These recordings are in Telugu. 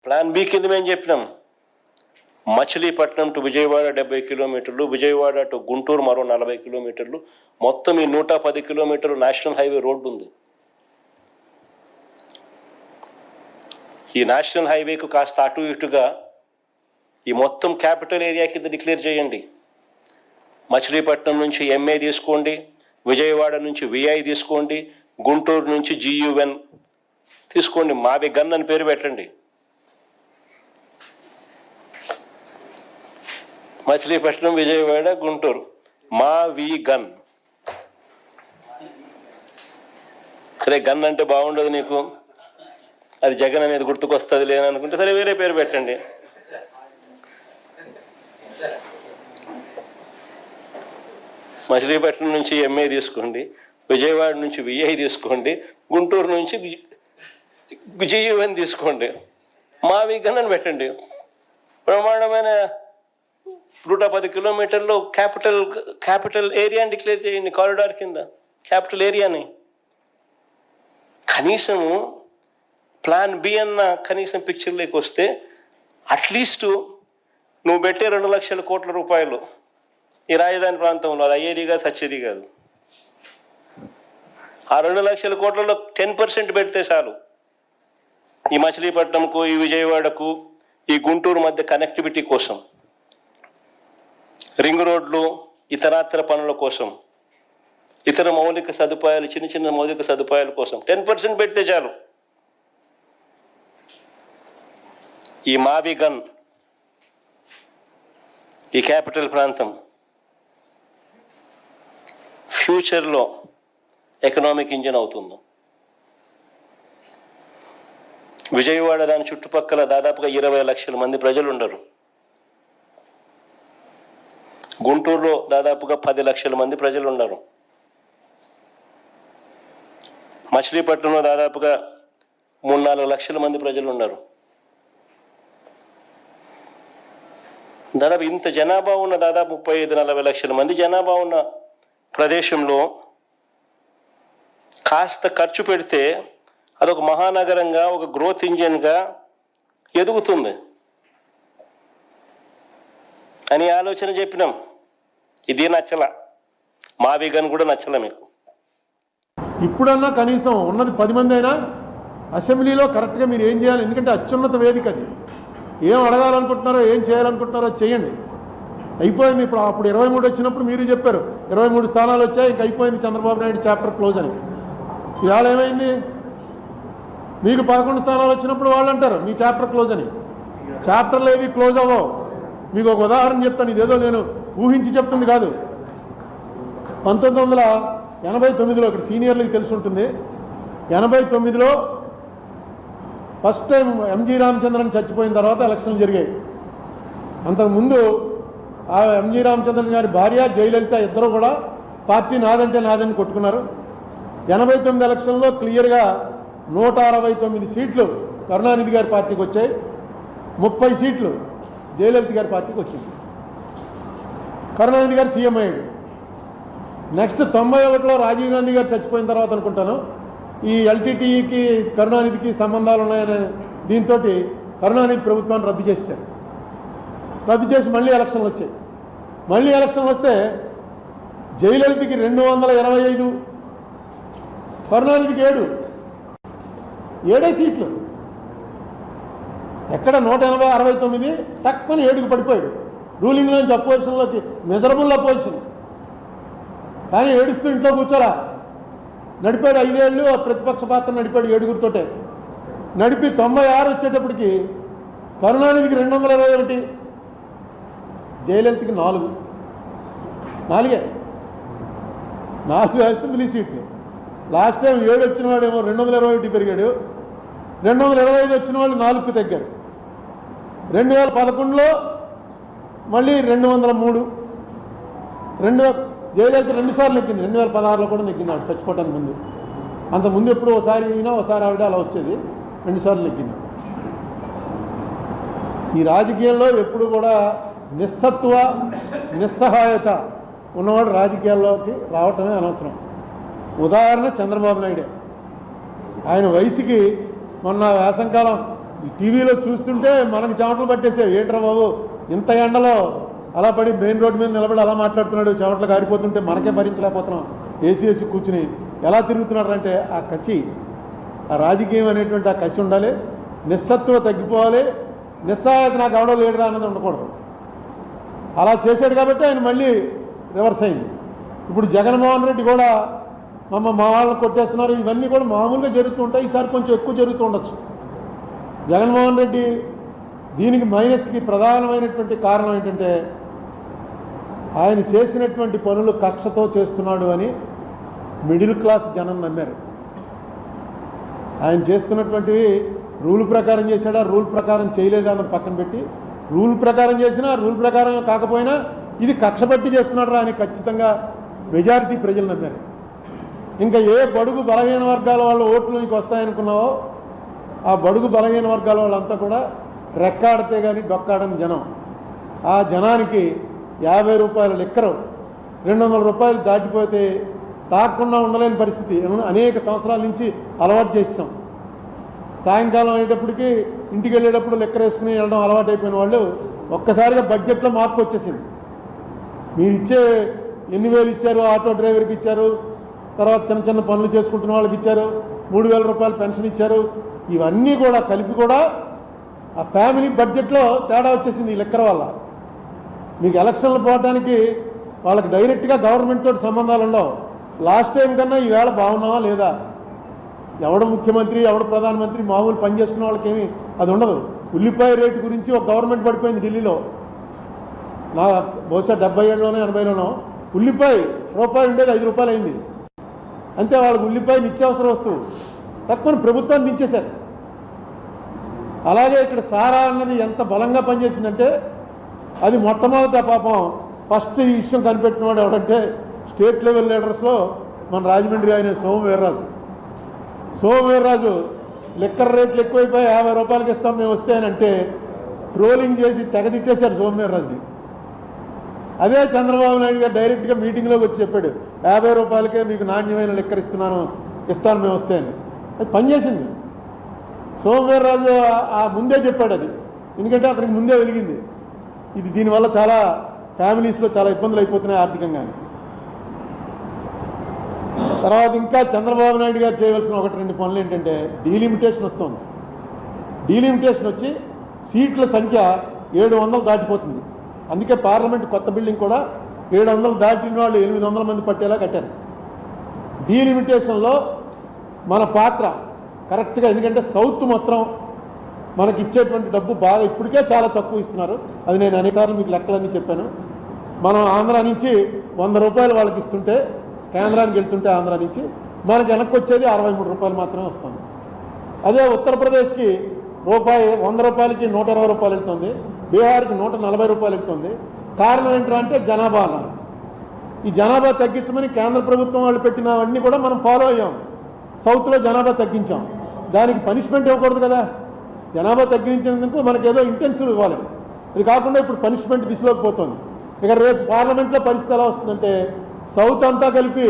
ప్లాన్ బి కింద మేము చెప్పినాం మచిలీపట్నం టు విజయవాడ 70 కిలోమీటర్లు, విజయవాడ టు గుంటూరు మరో 40 కిలోమీటర్లు, మొత్తం ఈ 110 కిలోమీటర్లు నేషనల్ హైవే రోడ్డు ఉంది. ఈ నేషనల్ హైవేకు కాస్త అటు ఇటుగా ఈ మొత్తం క్యాపిటల్ ఏరియా కింద డిక్లేర్ చేయండి. మచిలీపట్నం నుంచి ఎంఏ తీసుకోండి, విజయవాడ నుంచి విఐ తీసుకోండి, గుంటూరు నుంచి జియుఎన్ తీసుకోండి, మావి గన్ అని పేరు పెట్టండి. మచిలీపట్నం, విజయవాడ, గుంటూరు, మావి గన్. సరే గన్ అంటే బాగుండదు నీకు, అది జగన్ అనేది గుర్తుకొస్తుంది లేననుకుంటే సరే వేరే పేరు పెట్టండి. మచిలీపట్నం నుంచి ఎంఏ తీసుకోండి, విజయవాడ నుంచి విఐ తీసుకోండి, గుంటూరు నుంచి జియుఎన్ తీసుకోండి, మావి గన్ అని పెట్టండి. బ్రహ్మాండమైన 110 కిలోమీటర్లు క్యాపిటల్ ఏరియాని డిక్లేర్ చేయండి, కారిడార్ కింద క్యాపిటల్ ఏరియాని. కనీసము ప్లాన్ బి అన్న కనీసం పిక్చర్లోకి వస్తే అట్లీస్ట్ నువ్వు పెట్టే 2 లక్షల కోట్ల రూపాయలు ఈ రాజధాని ప్రాంతంలో అది అయ్యేది కాదు, సచ్చేది కాదు. ఆ 2 లక్షల కోట్లలో 10% పెడితే చాలు. ఈ మచిలీపట్నంకు, ఈ విజయవాడకు, ఈ గుంటూరు మధ్య కనెక్టివిటీ కోసం, రింగ్ రోడ్లు, ఇతరాతర పనుల కోసం, ఇతర మౌలిక సదుపాయాలు, చిన్న చిన్న మౌలిక సదుపాయాల కోసం 10% పెడితే చాలు. ఈ మావి గన్, ఈ క్యాపిటల్ ప్రాంతం ఫ్యూచర్లో ఎకనామిక్ ఇంజిన్ అవుతుంది. విజయవాడ దాని చుట్టుపక్కల దాదాపుగా 20 లక్షల మంది ప్రజలు ఉండరు. గుంటూరులో దాదాపుగా 10 లక్షల మంది ప్రజలు ఉన్నారు. మచిలీపట్నంలో దాదాపుగా 3-4 లక్షల మంది ప్రజలు ఉన్నారు. దాదాపు ఇంత జనాభా ఉన్న, దాదాపు 35-40 లక్షల మంది జనాభా ఉన్న ప్రదేశంలో కాస్త ఖర్చు పెడితే అదొక మహానగరంగా, ఒక గ్రోత్ ఇంజిన్గా ఎదుగుతుంది అని ఆలోచన చెప్పినాం. ఇది నచ్చల, మావి గన్ కూడా నచ్చల మీకు. ఇప్పుడన్నా కనీసం ఉన్నది 10 మంది అయినా అసెంబ్లీలో కరెక్ట్గా మీరు ఏం చేయాలి, ఎందుకంటే అత్యున్నత వేదిక అది. ఏం అడగాలనుకుంటున్నారో, ఏం చేయాలనుకుంటున్నారో చేయండి. అయిపోయింది. ఇప్పుడు అప్పుడు 23 వచ్చినప్పుడు మీరు చెప్పారు 23 స్థానాలు వచ్చాయి, ఇంక అయిపోయింది చంద్రబాబు నాయుడు చాప్టర్ క్లోజ్ అని. ఇవాళ ఏమైంది? మీకు 11 స్థానాలు వచ్చినప్పుడు వాళ్ళు అంటారు మీ చాప్టర్ క్లోజ్ అని. చాప్టర్లు ఏవి క్లోజ్ అవ్వవు. మీకు ఒక ఉదాహరణ చెప్తాను, ఇదేదో నేను ఊహించి చెప్తుంది కాదు. 1989లో, ఇక్కడ సీనియర్లకు తెలిసి ఉంటుంది, 89లో ఫస్ట్ టైం ఎంజీ రామచంద్రన్ చచ్చిపోయిన తర్వాత ఎలక్షన్లు జరిగాయి. అంతకుముందు ఆ ఎంజీ రామచంద్రన్ గారి భార్య జయలలిత ఇద్దరు కూడా పార్టీ నాదంటే నాదని కొట్టుకున్నారు. 89 ఎలక్షన్లో క్లియర్గా 169 సీట్లు కరుణానిధి గారి పార్టీకి వచ్చాయి, 30 సీట్లు జయలలిత గారి పార్టీకి వచ్చింది. కరుణానిధి గారు సీఎం అయ్యాడు. నెక్స్ట్ 91లో రాజీవ్ గాంధీ గారు చచ్చిపోయిన తర్వాత అనుకుంటాను, ఈ ఎల్టీటీఈకి కరుణానిధికి సంబంధాలు ఉన్నాయనే దీంతో కరుణానిధి ప్రభుత్వాన్ని రద్దు చేశారు. రద్దు చేసి మళ్ళీ ఎలక్షన్లు వచ్చాయి. మళ్ళీ ఎలక్షన్లు వస్తే జయలలితకి 225, కరుణానిధికి 7 సీట్లు. ఎక్కడ 180-69 తక్కువ 7కు పడిపోయాడు. రూలింగ్లోంచి అపోజిషన్లోకి, మెజరబుల్ అపోజిషన్. కానీ ఏడుస్తూ ఇంట్లో కూర్చోరా, నడిపాడు 5 ఏళ్ళు ప్రతిపక్ష పాత్ర నడిపాడు 7గురితోటే. నడిపి 96 వచ్చేటప్పటికి కరుణానిధికి 221, జయలలితకి 4 అసెంబ్లీ సీట్లు. లాస్ట్ టైం 7 వచ్చిన వాడేమో 221 పెరిగాడు, 225 వచ్చిన వాళ్ళు 4కు తగ్గారు. 2011లో మళ్ళీ 203. జయలలిత 2 సార్లు నెగ్గింది. 2016లో కూడా నెగ్గింది ఆవిడ చచ్చిపోవటానికి ముందు. అంతకుముందు ఎప్పుడు ఒకసారి ఈయన ఒకసారి ఆవిడ అలా వచ్చేది, 2 సార్లు నెగ్గింది. ఈ రాజకీయాల్లో ఎప్పుడు కూడా నిస్సత్వ, నిస్సహాయత ఉన్నవాడు రాజకీయాల్లోకి రావటమే అనవసరం. ఉదాహరణ చంద్రబాబు నాయుడే. ఆయన వయసుకి మొన్న వేసంకాలం ఈ టీవీలో చూస్తుంటే మనకి చెమటలు పట్టేసాయి. ఏంట్రా బాబు ఇంత ఎండలో అలా పడి మెయిన్ రోడ్డు మీద నిలబడి అలా మాట్లాడుతున్నాడు, చెమటలు కారిపోతుంటే మనకే భరించలేకపోతున్నాం. ఏసీ కూర్చుని ఎలా తిరుగుతున్నాడు అంటే ఆ కసి, ఆ రాజకీయం అనేటువంటి ఆ కసి ఉండాలి. నిస్సత్తువ తగ్గిపోవాలి. నిస్సహాయత నాకు ఎవడో లేడురా అన్నది ఉండకూడదు. అలా చేశాడు కాబట్టి ఆయన మళ్ళీ రివర్స్ అయింది. ఇప్పుడు జగన్మోహన్ రెడ్డి కూడా మా వాళ్ళని కొట్టేస్తున్నారు, ఇవన్నీ కూడా మామూలుగా జరుగుతూ ఉంటాయి. ఈసారి కొంచెం ఎక్కువ జరుగుతూ ఉండొచ్చు. జగన్మోహన్ రెడ్డి దీనికి మైనస్కి ప్రధానమైనటువంటి కారణం ఏంటంటే ఆయన చేసినటువంటి పనులు కక్షతో చేస్తున్నాడు అని మిడిల్ క్లాస్ జనం నమ్మారు. ఆయన చేస్తున్నటువంటివి రూల్ ప్రకారం చేశాడా, రూల్ ప్రకారం చేయలేదా అన్నది పక్కన పెట్టి, రూల్ ప్రకారం చేసినా రూల్ ప్రకారం కాకపోయినా ఇది కక్ష పట్టి చేస్తున్నాడు అని ఖచ్చితంగా మెజారిటీ ప్రజలు నమ్మారు. ఇంకా ఏ బడుగు బలహీన వర్గాల వాళ్ళ ఓట్లు నీకు వస్తాయనుకున్నావో ఆ బడుగు బలహీన వర్గాల వాళ్ళంతా కూడా రెక్కాడితే కానీ డొక్కాడని జనం. ఆ జనానికి 50 రూపాయల లిక్కరు 200 రూపాయలు దాటిపోతే తాకుండా ఉండలేని పరిస్థితి అనేక సంవత్సరాల నుంచి అలవాటు చేసాం. సాయంకాలం అయ్యేటప్పటికి ఇంటికి వెళ్ళేటప్పుడు లెక్కర వేసుకుని వెళ్ళడం అలవాటు అయిపోయిన వాళ్ళు ఒక్కసారిగా బడ్జెట్లో మార్పు వచ్చేసింది. మీరు ఇచ్చే ఎన్ని వేలు ఇచ్చారు, ఆటో డ్రైవర్కి ఇచ్చారు, తర్వాత చిన్న చిన్న పనులు చేసుకుంటున్న వాళ్ళకి ఇచ్చారు, 3000 రూపాయలు పెన్షన్ ఇచ్చారు, ఇవన్నీ కూడా కలిపి కూడా ఆ ఫ్యామిలీ బడ్జెట్లో తేడా వచ్చేసింది ఈ లెక్కర వల్ల. మీకు ఎలక్షన్లు పోవడానికి వాళ్ళకి డైరెక్ట్గా గవర్నమెంట్ తోటి సంబంధాలు ఉండవు. లాస్ట్ టైం కన్నా ఈవేళ బాగున్నావా లేదా, ఎవడు ముఖ్యమంత్రి ఎవడు ప్రధానమంత్రి మామూలు పని చేసుకున్న వాళ్ళకేమీ అది ఉండదు. ఉల్లిపాయ రేటు గురించి ఒక గవర్నమెంట్ పడిపోయింది ఢిల్లీలో. నా బహుశా 70 80లోనో ఉల్లిపాయ రూపాయి ఉండేది 5 రూపాయలు అయింది. అంతే, వాళ్ళకి ఉల్లిపాయ నిత్యావసర వస్తువు తక్కువ ప్రభుత్వాన్ని దించేశారు. అలాగే ఇక్కడ సారా అన్నది ఎంత బలంగా పనిచేసిందంటే అది మొట్టమొదట పాపం ఫస్ట్ ఈ విషయం కనిపెట్టినవాడు ఎవడంటే స్టేట్ లెవెల్ లీడర్స్లో మన రాజమండ్రి ఆయన సోమవీర్రాజు లిక్కర్ రేట్లు ఎక్కువైపోయి 50 రూపాయలకి ఇస్తాం మేము వస్తే అని అంటే ట్రోలింగ్ చేసి తెగదిట్టేశారు సోమవీర్రాజుని. అదే చంద్రబాబు నాయుడు గారు డైరెక్ట్గా మీటింగ్లోకి వచ్చి చెప్పాడు 50 రూపాయలకే మీకు నాణ్యమైన లిక్కర్ ఇస్తాను మేము వస్తే అని. అది పనిచేసింది. సోమవీర్రాజు ఆ ముందే చెప్పాడు అది, ఎందుకంటే అతనికి ముందే వెలిగింది. ఇది దీనివల్ల చాలా ఫ్యామిలీస్లో చాలా ఇబ్బందులు అయిపోతున్నాయి ఆర్థికంగా. తర్వాత ఇంకా చంద్రబాబు నాయుడు గారు చేయవలసిన 1-2 పనులు ఏంటంటే డీలిమిటేషన్ వస్తుంది. డీలిమిటేషన్ వచ్చి సీట్ల సంఖ్య 700 దాటిపోతుంది. అందుకే పార్లమెంట్ కొత్త బిల్డింగ్ కూడా 700 దాటిన వాళ్ళు 800 మంది పట్టేలా కట్టారు. డీలిమిటేషన్లో మన పాత్ర కరెక్ట్గా, ఎందుకంటే సౌత్ మొత్తం మనకి ఇచ్చేటువంటి డబ్బు బాగా ఇప్పటికే చాలా తక్కువ ఇస్తున్నారు. అది నేను అనేకసార్లు మీకు లెక్కలన్నీ చెప్పాను. మనం ఆంధ్ర నుంచి 100 రూపాయలు వాళ్ళకి ఇస్తుంటే కేంద్రానికి వెళ్తుంటే ఆంధ్ర నుంచి మనకి వెనక్కి వచ్చేది 63 రూపాయలు మాత్రమే వస్తుంది. అదే ఉత్తరప్రదేశ్కి 100 రూపాయలకి 120 రూపాయలు వెళ్తుంది, బీహార్కి 140 రూపాయలు వెళ్తుంది. కారణం ఏంటంటే జనాభా. ఈ జనాభా తగ్గించమని కేంద్ర ప్రభుత్వం వాళ్ళు పెట్టినవన్నీ కూడా మనం ఫాలో అయ్యాం. సౌత్లో జనాభా తగ్గించాం, దానికి పనిష్మెంట్ ఇవ్వకూడదు కదా. జనాభా తగ్గించేందుకు మనకి ఏదో ఇంటెన్సివ్ ఇవ్వాలి. అది కాకుండా ఇప్పుడు పనిష్మెంట్ దిశలోకి పోతుంది. ఇక రేపు పార్లమెంట్లో పరిస్థితి ఎలా వస్తుందంటే సౌత్ అంతా కలిపి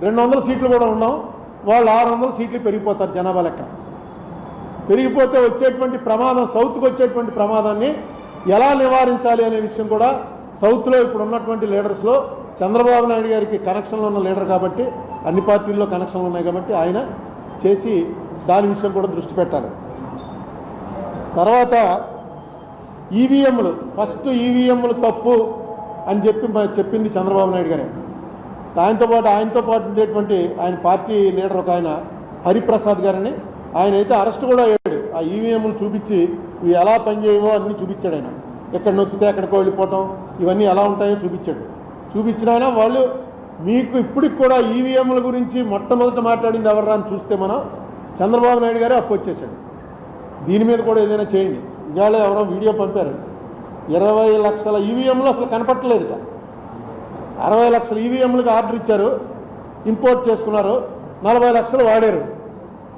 200 సీట్లు కూడా ఉన్నాం, వాళ్ళు 600 సీట్లు పెరిగిపోతారు జనాభా లెక్క. పెరిగిపోతే వచ్చేటువంటి ప్రమాదం, సౌత్కి వచ్చేటువంటి ప్రమాదాన్ని ఎలా నివారించాలి అనే విషయం కూడా సౌత్లో ఇప్పుడు ఉన్నటువంటి లీడర్స్లో చంద్రబాబు నాయుడు గారికి కనెక్షన్లు ఉన్న లీడర్ కాబట్టి, అన్ని పార్టీల్లో కనెక్షన్లు ఉన్నాయి కాబట్టి ఆయన చేసి దాని విషయం కూడా దృష్టి పెట్టాలి. తర్వాత ఈవీఎంలు, ఫస్ట్ ఈవీఎంలు తప్పు అని చెప్పింది చంద్రబాబు నాయుడు గారే. ఆయనతో పాటు ఉండేటువంటి ఆయన పార్టీ లీడర్ ఒక ఆయన హరిప్రసాద్ గారని, ఆయన అయితే అరెస్ట్ కూడా అయ్యాడు. ఆ ఈవీఎంలు చూపించి ఇవి ఎలా పనిచేయవో అన్నీ చూపించాడు. ఆయన ఎక్కడ నొక్కితే ఎక్కడికో వెళ్ళిపోవటం ఇవన్నీ ఎలా ఉంటాయో చూపించిన ఆయన వాళ్ళు మీకు ఇప్పటికి కూడా ఈవీఎంల గురించి మొట్టమొదట మాట్లాడింది ఎవర్రా అని చూస్తే మనం చంద్రబాబు నాయుడు గారే అప్పు వచ్చేసాడు. దీని మీద కూడా ఏదైనా చేయండి. ఇవాళ ఎవరో వీడియో పంపారు, 20 లక్షల ఈవీఎంలు అసలు కనపట్టలేదుట. 60 లక్షల ఈవీఎంలకు ఆర్డర్ ఇచ్చారు, ఇంపోర్ట్ చేసుకున్నారు, 40 లక్షలు వాడారు.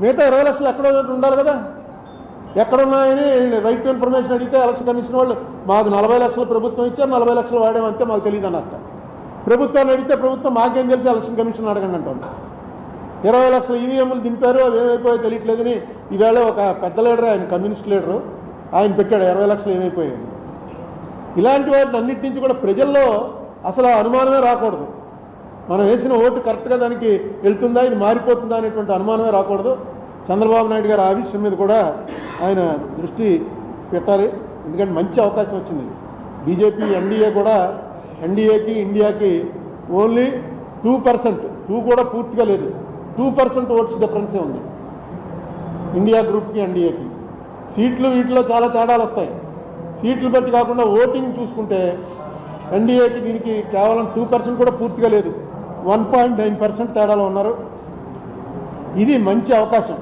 మిగతా 20 లక్షలు ఎక్కడో ఉండాలి కదా. ఎక్కడున్నాయని రైట్ టు ఇన్ఫర్మేషన్ అడిగితే ఎలక్షన్ కమిషన్ వాళ్ళు మాకు 40 లక్షలు ప్రభుత్వం ఇచ్చారు, 40 లక్షలు వాడామంతే మాకు తెలియదు అన్నట్ట. ప్రభుత్వాన్ని అడిగితే ప్రభుత్వం మాకేం తెలిసి ఎలక్షన్ కమిషన్ అడగండి అంటుంది. 20 లక్షల ఈవీఎంలు దింపారు, అవి ఏమైపోయాయో తెలియట్లేదని ఈవేళ ఒక పెద్ద లీడర్, ఆయన కమ్యూనిస్ట్ లీడరు, ఆయన పెట్టాడు 20 లక్షలు ఏమైపోయాయి. ఇలాంటి వాటిని అన్నిటి నుంచి కూడా ప్రజల్లో అసలు అనుమానమే రాకూడదు. మనం వేసిన ఓటు కరెక్ట్గా దానికి వెళ్తుందా, ఇది మారిపోతుందా అనేటువంటి అనుమానమే రాకూడదు. చంద్రబాబు నాయుడు గారు ఆ విషయం మీద కూడా ఆయన దృష్టి పెట్టాలి. ఎందుకంటే మంచి అవకాశం వచ్చింది. బీజేపీ ఎన్డీఏ కూడా, ఎన్డీఏకి ఇండియాకి ఓన్లీ 2%, 2 కూడా పూర్తిగా లేదు, 2% ఓట్స్ డిఫరెన్సే ఉంది ఇండియా గ్రూప్కి ఎన్డీఏకి. సీట్లు వీటిలో చాలా తేడాలు వస్తాయి. సీట్లు బట్టి కాకుండా ఓటింగ్ చూసుకుంటే ఎన్డీఏకి దీనికి కేవలం 2% కూడా పూర్తిగా లేదు, 1.9% తేడాలో ఉన్నారు. ఇది మంచి అవకాశం.